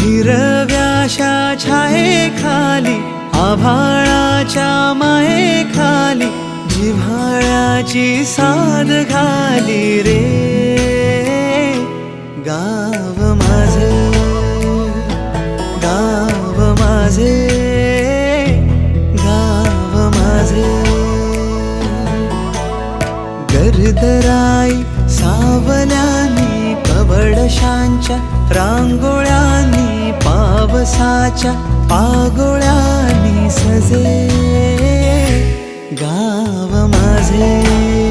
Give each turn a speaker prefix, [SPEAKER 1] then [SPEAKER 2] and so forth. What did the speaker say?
[SPEAKER 1] हिरव्याशा छायेखाली आभाळाच्या मायेखाली जिव्हाळ्याची साद घाली रे गाव माझे, गाव माझे, गाव माझे. गर्दराई सावल्यानी कवडशांच्या रांगोळ्यांनी पावसाच्या पागोळ्यांनी सजे गाव माझे.